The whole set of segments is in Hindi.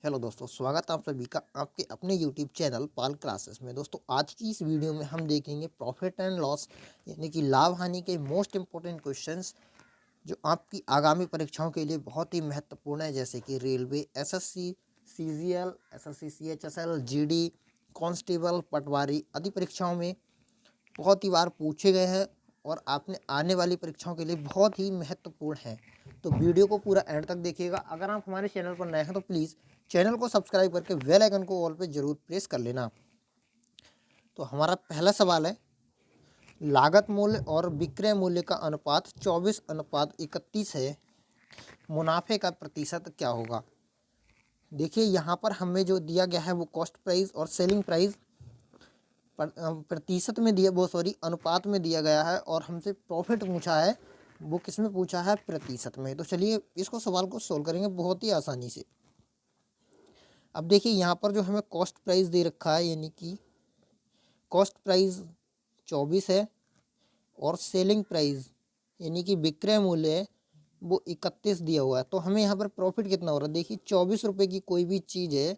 हेलो दोस्तों, स्वागत है आप सभी का आपके अपने यूट्यूब चैनल पाल क्लासेस में। दोस्तों, आज की इस वीडियो में हम देखेंगे प्रॉफिट एंड लॉस यानी कि लाभ हानि के मोस्ट इम्पोर्टेंट क्वेश्चंस जो आपकी आगामी परीक्षाओं के लिए बहुत ही महत्वपूर्ण है, जैसे कि railway, SSC, CGL, SSC, CHSL, GD, constable, patwari आदि परीक्षाओं में बहुत ही बार पूछे गए हैं और आपने आने वाली परीक्षाओं के लिए बहुत ही महत्वपूर्ण है। तो वीडियो को पूरा एंड तक देखिएगा। अगर आप हमारे चैनल पर नए हैं तो प्लीज़ चैनल को सब्सक्राइब करके बेल आइकन को ऑल पे जरूर प्रेस कर लेना। तो हमारा पहला सवाल है, लागत मूल्य और विक्रय मूल्य का अनुपात 24:31 है, मुनाफे का प्रतिशत क्या होगा। देखिए, यहाँ पर हमें जो दिया गया है वो कॉस्ट प्राइस और सेलिंग प्राइस प्रतिशत में दिया, वो सॉरी अनुपात में दिया गया है, और हमसे प्रॉफिट पूछा है, वो किस में पूछा है, प्रतिशत में। तो चलिए इसको सवाल को सोल्व करेंगे बहुत ही आसानी से। अब देखिए, यहाँ पर जो हमें कॉस्ट प्राइस दे रखा है, यानी कि कॉस्ट प्राइस 24 है और सेलिंग प्राइस यानी कि विक्रय मूल्य है वो 31 दिया हुआ है। तो हमें यहाँ पर प्रॉफिट कितना हो रहा है, देखिए 24 रुपये की कोई भी चीज़ है,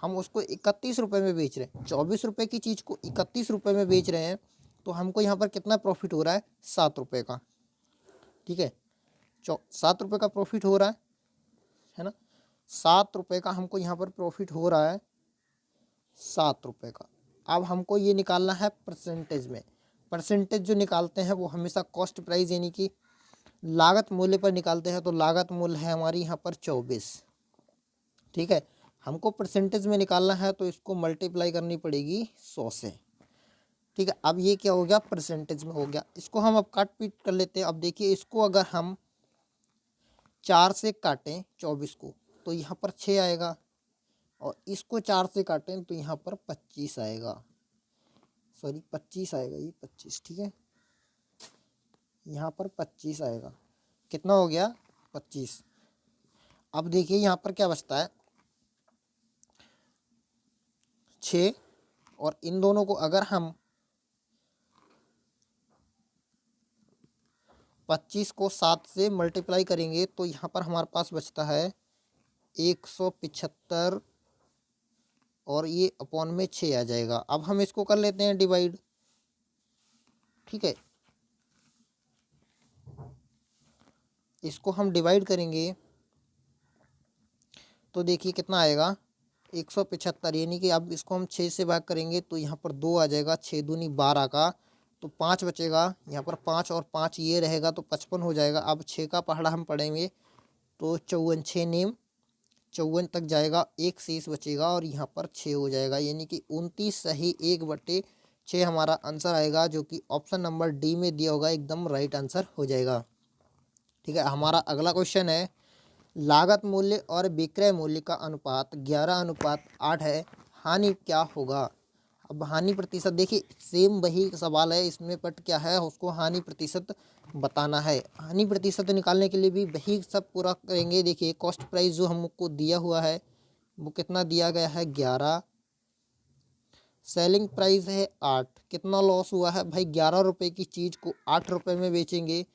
हम उसको 31 रुपये में बेच रहे हैं। 24 रुपये की चीज़ को 31 रुपये में बेच रहे हैं, तो हमको यहाँ पर कितना प्रॉफिट हो रहा है, 7 रुपये का। ठीक है, 7 रुपये का प्रॉफिट हो रहा है ना। 7 रुपये का हमको यहाँ पर प्रॉफिट हो रहा है, 7 रुपये का। अब हमको ये निकालना है परसेंटेज में। परसेंटेज जो निकालते हैं वो हमेशा कॉस्ट प्राइस यानी कि लागत मूल्य पर निकालते हैं। तो लागत मूल्य है हमारी यहाँ पर 24। ठीक है, हमको परसेंटेज में निकालना है तो इसको मल्टीप्लाई करनी पड़ेगी 100 से। ठीक है, अब ये क्या हो गया, परसेंटेज में हो गया। इसको हम अब काट पीट कर लेते हैं। अब देखिए, इसको अगर हम 4 से काटें 24 को तो यहाँ पर 6 आएगा, और इसको 4 से काटें तो यहाँ पर 25 आएगा, सॉरी 25 आएगा, ये 25। ठीक है, यहाँ पर 25 आएगा। कितना हो गया, 25। अब देखिए यहाँ पर क्या बचता है, 6, और इन दोनों को अगर हम 25 को 7 से मल्टीप्लाई करेंगे तो यहाँ पर हमारे पास बचता है 175, और ये अपॉन में 6 आ जाएगा। अब हम इसको कर लेते हैं डिवाइड। ठीक है, इसको हम डिवाइड करेंगे तो देखिए कितना आएगा, 175, यानी कि अब इसको हम 6 से भाग करेंगे तो यहाँ पर 2 आ जाएगा, 6 दूनी 12 का, तो 5 बचेगा। यहाँ पर 5 और 5 ये रहेगा तो 55 हो जाएगा। अब 6 का पहाड़ा हम पढ़ेंगे तो 54, 6 नेम 54 तक जाएगा, एक शेष बचेगा और यहाँ पर 6 हो जाएगा, यानी कि 29 सही 1/6 हमारा आंसर आएगा, जो कि ऑप्शन नंबर डी में दिया होगा, एकदम राइट आंसर हो जाएगा। ठीक है, हमारा अगला क्वेश्चन है, लागत मूल्य और विक्रय मूल्य का अनुपात 11:8 है, हानि क्या होगा। अब हानि प्रतिशत, देखिए सेम वही सवाल है इसमें, बट क्या है, उसको हानि प्रतिशत बताना है। हानि प्रतिशत निकालने के लिए भी वही सब पूरा करेंगे। देखिए, कॉस्ट प्राइस जो हमको दिया हुआ है वो कितना दिया गया है, 11। सेलिंग प्राइस है 8। कितना लॉस हुआ है भाई, 11 रुपये की चीज़ को 8 रुपये में बेचेंगे,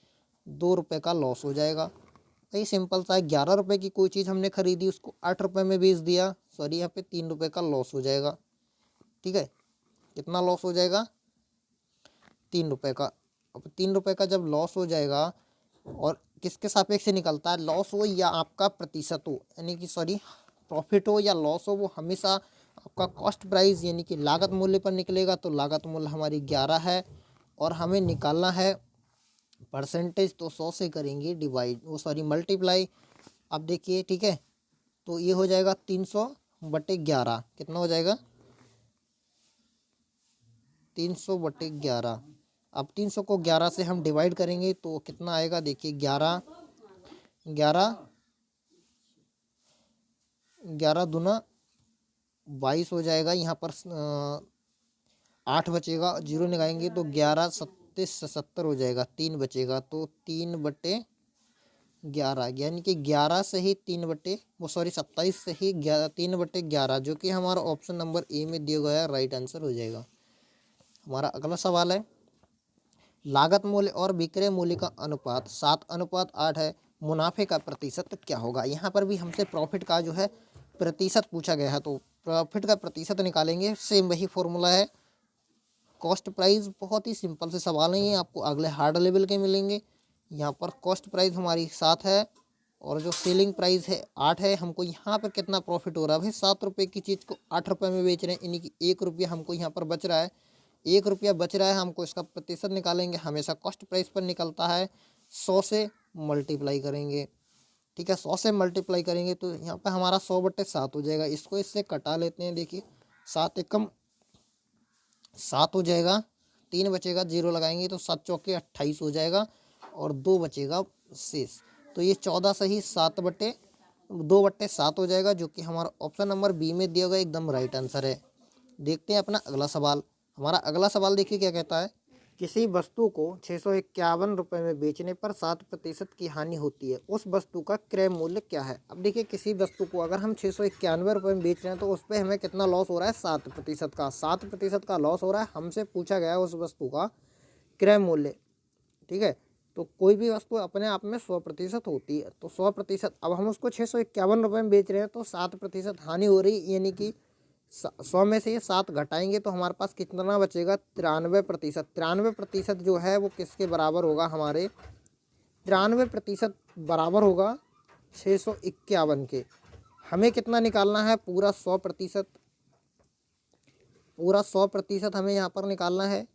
2 रुपये का लॉस हो जाएगा। भाई सिंपल सा है, 11 रुपये की कोई चीज़ हमने खरीदी, उसको 8 रुपये में बेच दिया, सॉरी यहाँ पे 3 रुपये का लॉस हो जाएगा। ठीक है, कितना लॉस हो जाएगा, 3 रुपये का। अब 3 रुपये का जब लॉस हो जाएगा, और किसके सापेक्ष से निकलता है, लॉस हो या आपका प्रतिशत हो, यानी कि सॉरी प्रॉफिट हो या लॉस हो, वो हमेशा आपका कॉस्ट प्राइस यानी कि लागत मूल्य पर निकलेगा। तो लागत मूल्य हमारी 11 है, और हमें निकालना है परसेंटेज, तो 100 से करेंगे डिवाइड, वो सॉरी मल्टीप्लाई। अब देखिए, ठीक है, तो ये हो जाएगा 300/11। कितना हो जाएगा, 300/11। अब 300 को 11 से हम डिवाइड करेंगे तो कितना आएगा, देखिए 11, 11, 11 दूना 22 हो जाएगा। यहाँ पर 8 बचेगा, जीरो निकालेंगे तो 11 सत्ते 70 हो जाएगा, 3 बचेगा, तो 3/11, यानी कि 11 से ही 3 वो सॉरी 27 से ही 3/11, जो कि हमारा ऑप्शन नंबर ए में दिया गया राइट आंसर हो जाएगा। हमारा अगला सवाल है, लागत मूल्य और विक्रय मूल्य का अनुपात 7:8 है, मुनाफे का प्रतिशत क्या होगा। यहाँ पर भी हमसे प्रॉफिट का जो है प्रतिशत पूछा गया है तो प्रॉफिट का प्रतिशत निकालेंगे। सेम वही फॉर्मूला है। कॉस्ट प्राइस बहुत ही सिंपल से सवाल नहीं है, आपको अगले हार्ड लेवल के मिलेंगे। यहाँ पर कॉस्ट प्राइस हमारी 7 है और जो सेलिंग प्राइस है 8 है। हमको यहाँ पर कितना प्रॉफिट हो रहा है भाई, 7 रुपये की चीज़ को 8 रुपये में बेच रहे हैं, यानी कि 1 रुपया हमको यहाँ पर बच रहा है। 1 रुपया बच रहा है, हमको इसका प्रतिशत निकालेंगे। हमेशा कॉस्ट प्राइस पर निकलता है, 100 से मल्टीप्लाई करेंगे। ठीक है, 100 से मल्टीप्लाई करेंगे तो यहाँ पर हमारा 100/7 हो जाएगा। इसको इससे कटा लेते हैं। देखिए 7 एकम 7 हो जाएगा, 3 बचेगा, 0 लगाएंगे तो 7 चौके 28 हो जाएगा और 2 बचेगा शेष। तो ये 14 सही 2/7 हो जाएगा, जो कि हमारा ऑप्शन नंबर बी में दिया गया एकदम राइट आंसर है। देखते हैं अपना अगला सवाल। हमारा अगला सवाल देखिए क्या कहता है। किसी वस्तु को 651 रुपये में बेचने पर 7% की हानि होती है, उस वस्तु का क्रय मूल्य क्या है। अब देखिए किसी वस्तु को अगर हम 691 रुपये में बेच रहे हैं तो उस पर हमें कितना लॉस हो रहा है, 7% का। 7% का लॉस हो रहा है। हमसे पूछा गया है उस वस्तु का क्रय मूल्य। ठीक है, तो कोई भी वस्तु अपने आप में 100% होती है, तो 100%। अब हम उसको 651 रुपये में बेच रहे हैं तो 7% हानि हो रही, यानी कि 100 में से ये 7 घटाएंगे तो हमारे पास कितना बचेगा, 93%। 93% जो है वो किसके बराबर होगा, हमारे 93% बराबर होगा 651 के। हमें कितना निकालना है, पूरा 100%। पूरा 100% हमें यहाँ पर निकालना है।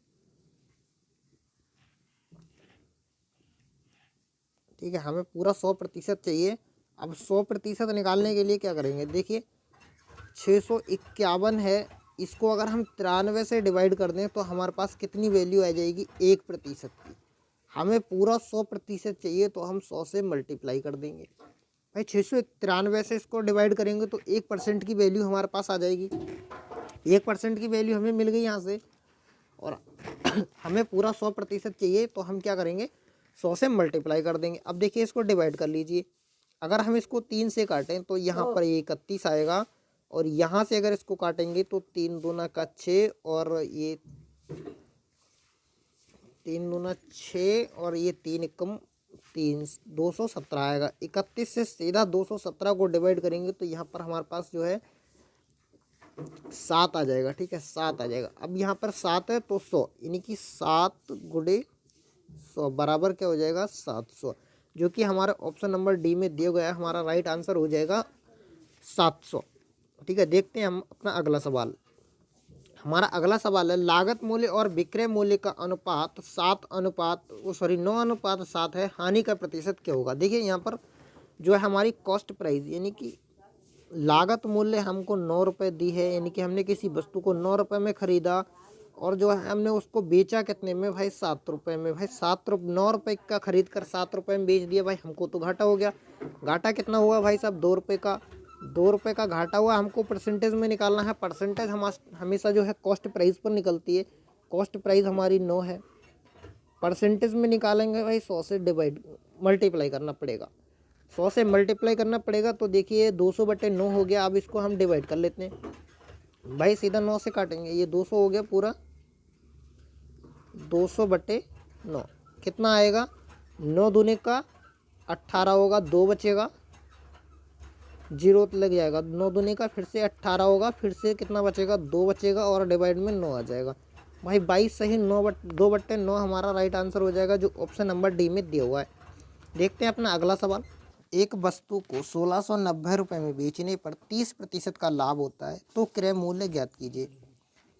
ठीक है, हमें पूरा 100% चाहिए। अब 100% निकालने के लिए क्या करेंगे, देखिए 651 है, इसको अगर हम 93 से डिवाइड कर दें तो हमारे पास कितनी वैल्यू आ जाएगी, 1% की। हमें पूरा 100% चाहिए तो हम 100 से मल्टीप्लाई कर देंगे। भाई 693 से इसको डिवाइड करेंगे तो 1% की वैल्यू हमारे पास आ जाएगी। 1% की वैल्यू हमें मिल गई यहाँ से, और हमें पूरा 100% चाहिए तो हम क्या करेंगे, 100 से मल्टीप्लाई कर देंगे। अब देखिए इसको डिवाइड कर लीजिए। अगर हम इसको 3 से काटें तो यहाँ पर 31 आएगा, और यहाँ से अगर इसको काटेंगे तो 3 दूना का 6, और ये 3 दूना 6, और ये 3 एकम 3, 217 आएगा। 31 से सीधा 217 को डिवाइड करेंगे तो यहाँ पर हमारे पास जो है 7 आ जाएगा। ठीक है, 7 आ जाएगा। अब यहाँ पर 7 है तो 100, यानी कि 7 गुणे 100 बराबर क्या हो जाएगा, 700, जो कि हमारा ऑप्शन नंबर डी में दिया गया है। हमारा राइट आंसर हो जाएगा 700। ठीक है, देखते हैं हम अपना अगला सवाल। हमारा अगला सवाल है, लागत मूल्य और विक्रय मूल्य का अनुपात 9:7 है, हानि का प्रतिशत क्या होगा। देखिए यहाँ पर जो है हमारी कॉस्ट प्राइस, यानी कि लागत मूल्य हमको 9 रुपये दी है, यानी कि हमने किसी वस्तु को 9 रुपये में ख़रीदा, और जो है हमने उसको बेचा कितने में भाई, 7 रुपये में। भाई 9 रुपये का खरीद कर 7 रुपये में बेच दिया, भाई हमको तो घाटा हो गया। घाटा कितना हुआ भाई साहब, 2 रुपये का। 2 रुपये का घाटा हुआ। हमको परसेंटेज में निकालना है। परसेंटेज हमेशा जो है कॉस्ट प्राइस पर निकलती है। कॉस्ट प्राइस हमारी 9 है। परसेंटेज में निकालेंगे भाई 100 से मल्टीप्लाई करना पड़ेगा। 100 से मल्टीप्लाई करना पड़ेगा तो देखिए 200/9 हो गया। अब इसको हम डिवाइड कर लेते हैं भाई, सीधा 9 से काटेंगे, ये 200 हो गया पूरा। 200/9 कितना आएगा, 9 दूने का 18 होगा, 2 बचेगा, 0 लग जाएगा। 9 दूने का फिर से 18 होगा, फिर से कितना बचेगा, 2 बचेगा, और डिवाइड में 9 आ जाएगा। भाई 22 सही, 2/9 हमारा राइट आंसर हो जाएगा, जो ऑप्शन नंबर डी में दिया हुआ है। देखते हैं अपना अगला सवाल। एक वस्तु को 1690 रुपये में बेचने पर 30% का लाभ होता है, तो क्रय मूल्य ज्ञात कीजिए।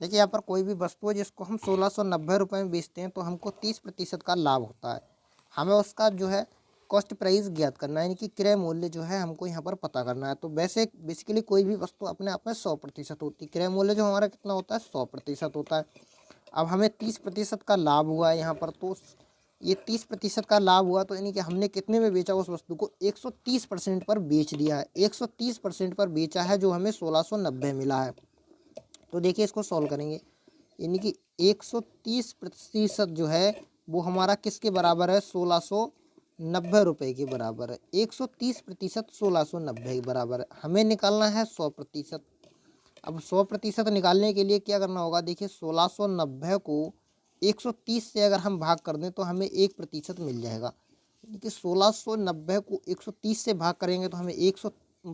देखिए यहाँ पर कोई भी वस्तु है जिसको हम 1690 रुपये में बेचते हैं तो हमको 30% का लाभ होता है। हमें उसका जो है कॉस्ट प्राइस ज्ञात करना है, यानी कि क्रय मूल्य जो है हमको यहाँ पर पता करना है। तो वैसे बेसिकली कोई भी वस्तु अपने आप में 100% होती है। क्रय मूल्य जो हमारा कितना होता है, 100% होता है। अब हमें 30% का लाभ हुआ है यहाँ पर, तो ये 30% का लाभ हुआ तो यानी कि हमने कितने में बेचा, उस वस्तु को 130% पर बेच दिया है। 130% पर बेचा है, जो हमें 1690 मिला है। तो देखिए इसको सॉल्व करेंगे, यानी कि 130% जो है वो हमारा किसके बराबर है, 1690 रुपये के बराबर है। 130% 1690 के बराबर है। हमें निकालना है 100%। अब 100% निकालने के लिए क्या करना होगा, देखिए 1690 को 130 से अगर हम भाग कर दें तो हमें 1% मिल जाएगा। यानी कि 1690 को 130 से भाग करेंगे तो हमें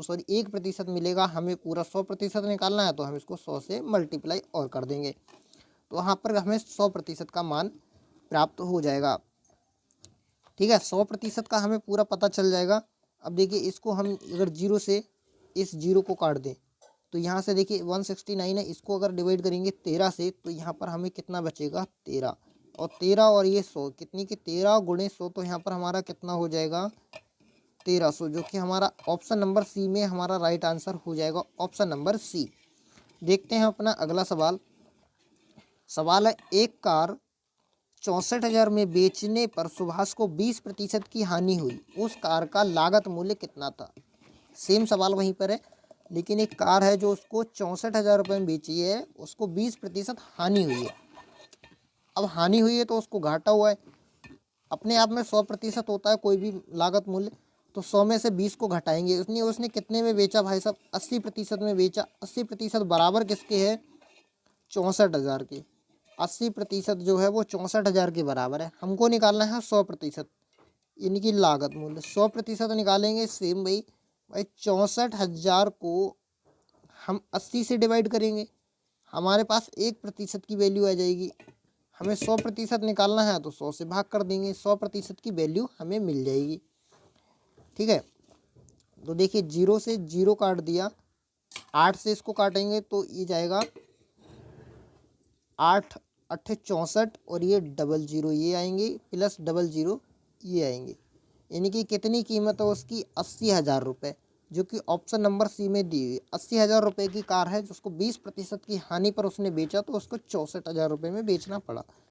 सॉरी 1% मिलेगा, हमें पूरा 100% निकालना है तो हम इसको 100 से मल्टीप्लाई और कर देंगे, तो वहाँ पर हमें 100% का मान प्राप्त हो जाएगा। ठीक है, 100% का हमें पूरा पता चल जाएगा। अब देखिए इसको हम अगर 0 से इस 0 को काट दें तो यहाँ से देखिए 169 है, इसको अगर डिवाइड करेंगे 13 से तो यहाँ पर हमें कितना बचेगा 13, और 13 और ये 100 कितनी की 13 गुणे 100, तो यहाँ पर हमारा कितना हो जाएगा 1300, जो कि हमारा ऑप्शन नंबर सी में हमारा राइट आंसर हो जाएगा, ऑप्शन नंबर सी। देखते हैं अपना अगला सवाल। सवाल है, एक कार 64,000 में बेचने पर सुभाष को 20% की हानि हुई, उस कार का लागत मूल्य कितना था। सेम सवाल वहीं पर है, लेकिन एक कार है जो उसको 64,000 रुपये में बेची है, उसको 20% हानि हुई है। अब हानि हुई है तो उसको घाटा हुआ है। अपने आप में 100% होता है कोई भी लागत मूल्य, तो 100 में से 20 को घटाएंगे। उसने कितने में बेचा भाई साहब, 80% में बेचा। 80% बराबर किसके है, 64,000 के। 80% जो है वो 64,000 के बराबर है। हमको निकालना है 100%, यानी कि लागत मूल्य। 100% निकालेंगे सेम भाई 64,000 को हम 80 से डिवाइड करेंगे, हमारे पास 1% की वैल्यू आ जाएगी। हमें 100% निकालना है तो 100 से भाग कर देंगे, 100% की वैल्यू हमें मिल जाएगी। ठीक है, तो देखिए 0 से 0 काट दिया, 8 से इसको काटेंगे तो ये जाएगा 8 8 64, और ये 00 ये आएंगे, प्लस 00 ये आएंगे, यानी कि कितनी कीमत है उसकी 80,000 रुपये, जो कि ऑप्शन नंबर सी में दी हुई। 80,000 रुपये की कार है जिसको 20% की हानि पर उसने बेचा, तो उसको 64,000 रुपये में बेचना पड़ा।